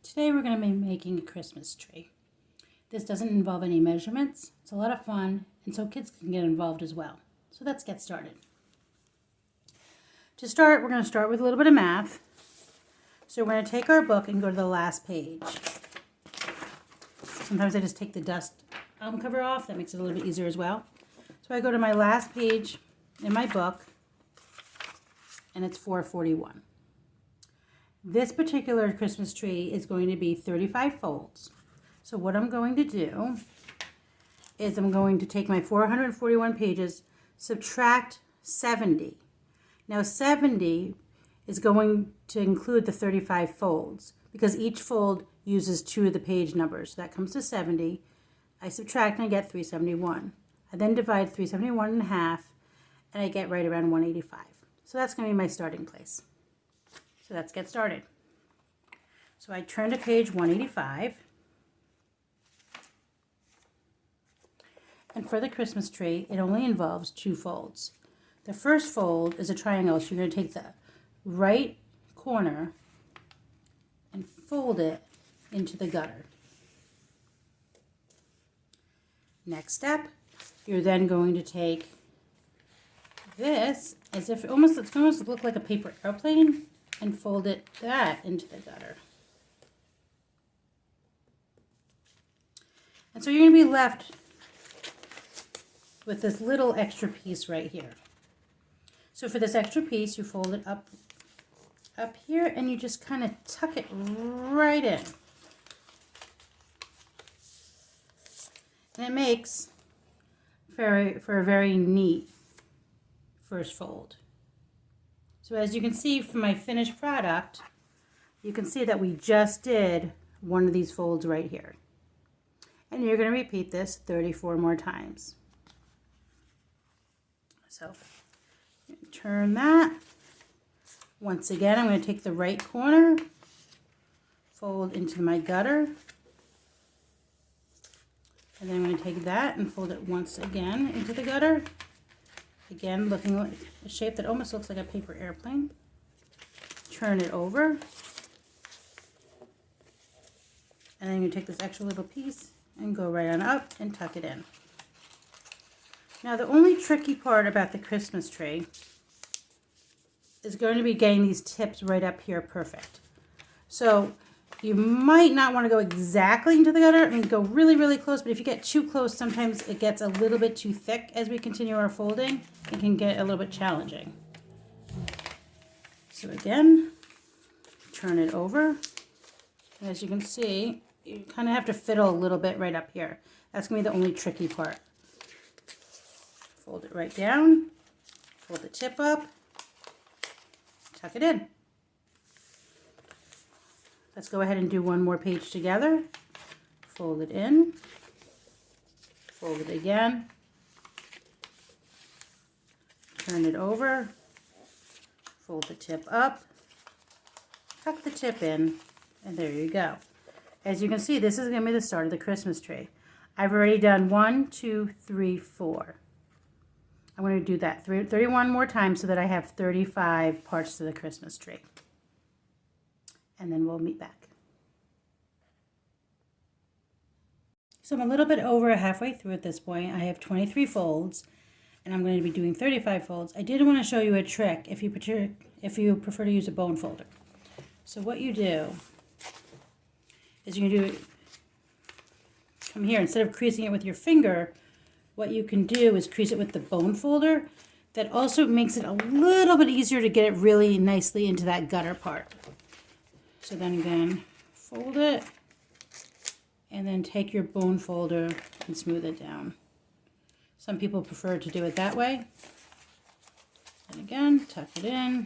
Today we're going to be making a Christmas tree. This doesn't involve any measurements. It's a lot of fun, and so kids can get involved as well. So let's get started. To start, we're going to start with a little bit of math. So we're going to take our book and go to the last page. Sometimes I just take the dust cover off. That makes it a little bit easier as well. So I go to my last page in my book, and it's 441. This particular Christmas tree is going to be 35 folds. So what I'm going to do is I'm going to take my 441 pages, subtract 70. Now 70 is going to include the 35 folds because each fold uses 2 of the page numbers. So that comes to 70. I subtract and I get 371. I then divide 371 in half and I get right around 185. So that's going to be my starting place. So let's get started. So I turn to page 185. And for the Christmas tree, it only involves 2 folds. The first fold is a triangle, so you're going to take the right corner and fold it into the gutter. Next step, you're then going to take this as if it's almost look like a paper airplane and fold that into the gutter. And so you're going to be left with this little extra piece right here. So for this extra piece, you fold it up here and you just kind of tuck it right in. And it makes for a very neat first fold. So as you can see from my finished product, you can see that we just did one of these folds right here. And you're going to repeat this 34 more times. So turn that. Once again, I'm going to take the right corner, fold into my gutter. And then I'm going to take that and fold it once again into the gutter. Again, looking like a shape that almost looks like a paper airplane. Turn it over. And then you take this extra little piece and go right on up and tuck it in. Now the only tricky part about the Christmas tree is going to be getting these tips right up here perfect. So you might not want to go exactly into the gutter. I mean, go really, really close, but if you get too close, sometimes it gets a little bit too thick as we continue our folding. It can get a little bit challenging. So again, turn it over. As you can see, you kind of have to fiddle a little bit right up here. That's going to be the only tricky part. Fold it right down, fold the tip up, tuck it in. Let's go ahead and do one more page together. Fold it in, fold it again, turn it over, fold the tip up, tuck the tip in, and there you go. As you can see, this is going to be the start of the Christmas tree. I've already done 1, 2, 3, 4. I'm going to do that 31 more times so that I have 35 parts to the Christmas tree. And then we'll meet back. So I'm a little bit over halfway through at this point. I have 23 folds, and I'm going to be doing 35 folds. I did want to show you a trick if you prefer to use a bone folder. So what you do is you can come here, instead of creasing it with your finger, what you can do is crease it with the bone folder. That also makes it a little bit easier to get it really nicely into that gutter part. So then again, fold it, and then take your bone folder and smooth it down. Some people prefer to do it that way. And again, tuck it in,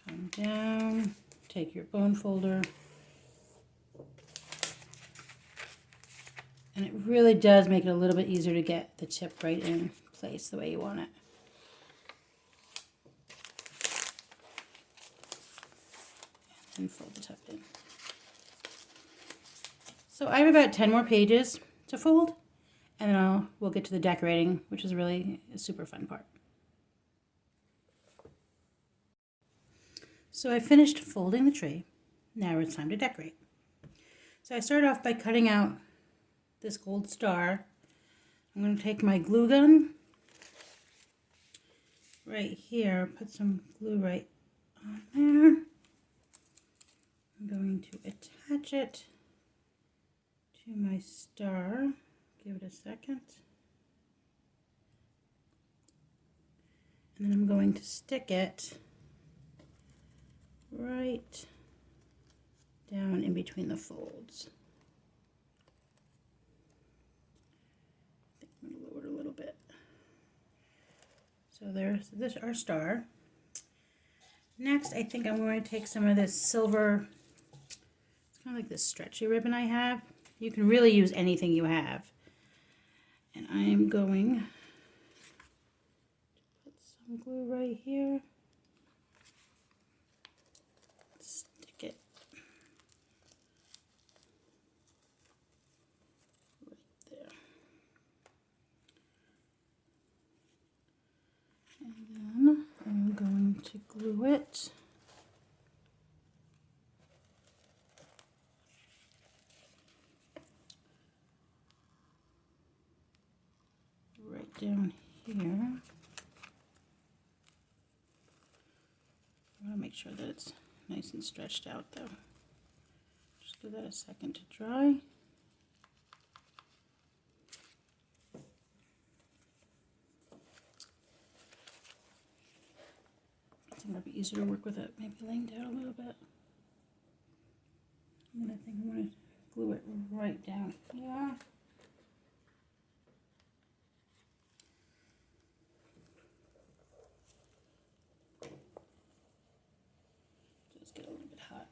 come down, take your bone folder, and it really does make it a little bit easier to get the tip right in place the way you want it. And fold the tip in. So I have about 10 more pages to fold, and then we'll get to the decorating, which is really a super fun part. So I finished folding the tree. Now it's time to decorate. So I started off by cutting out this gold star. I'm going to take my glue gun right here, put some glue right on there. I'm going to attach it to my star. Give it a second. And then I'm going to stick it right down in between the folds. I think I'm going to lower it a little bit. So there's this our star. Next, I think I'm going to take some of this silver, it's kind of like this stretchy ribbon I have. You can really use anything you have. And I am going to put some glue right here. Stick it right there. And then I'm going to glue it right down here. I want to make sure that it's nice and stretched out though. Just give that a second to dry. I think it'll be easier to work with it, maybe laying down a little bit. And I think I'm going to glue it right down here. Just get a little bit hot.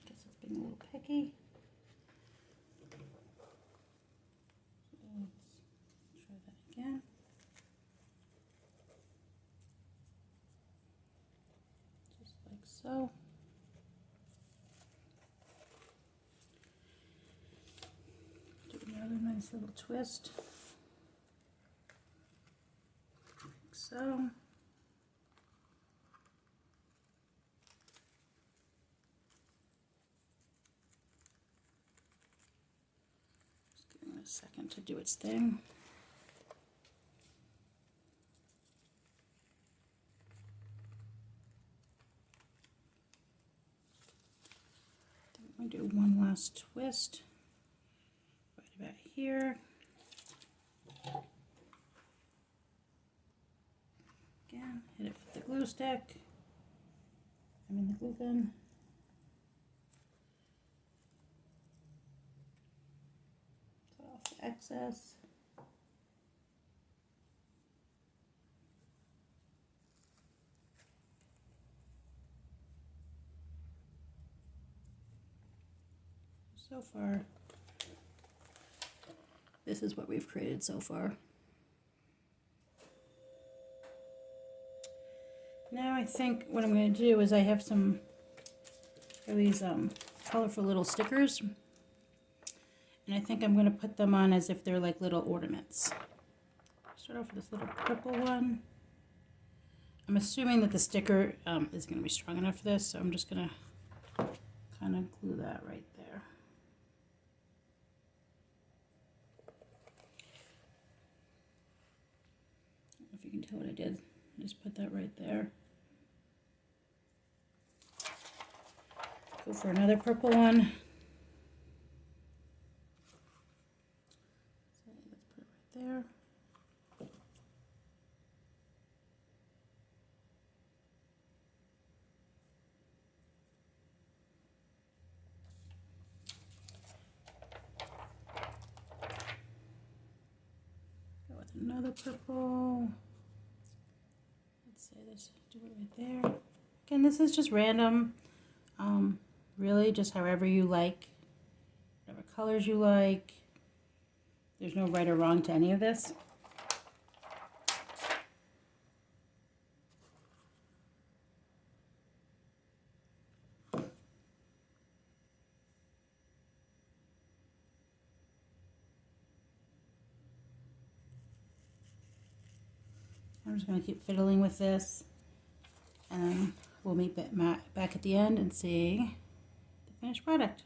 Guess it's being a little picky. Let's try that again. Just like so. Do another nice little twist. Like so. A second to do its thing. I'm going to do one last twist right about here. Again, hit it with the glue stick. The glue gun. Excess. So far, this is what we've created so far. Now I think what I'm going to do is I have some of these colorful little stickers. And I think I'm going to put them on as if they're like little ornaments. Start off with this little purple one. I'm assuming that the sticker is going to be strong enough for this, so I'm just going to kind of glue that right there. I don't know if you can tell what I did. I just put that right there. Go for another purple one. There. Go with another purple. Let's say this, do it right there. Again, this is just random. Really, just however you like, whatever colors you like. There's no right or wrong to any of this. I'm just going to keep fiddling with this, and then we'll meet back at the end and see the finished product.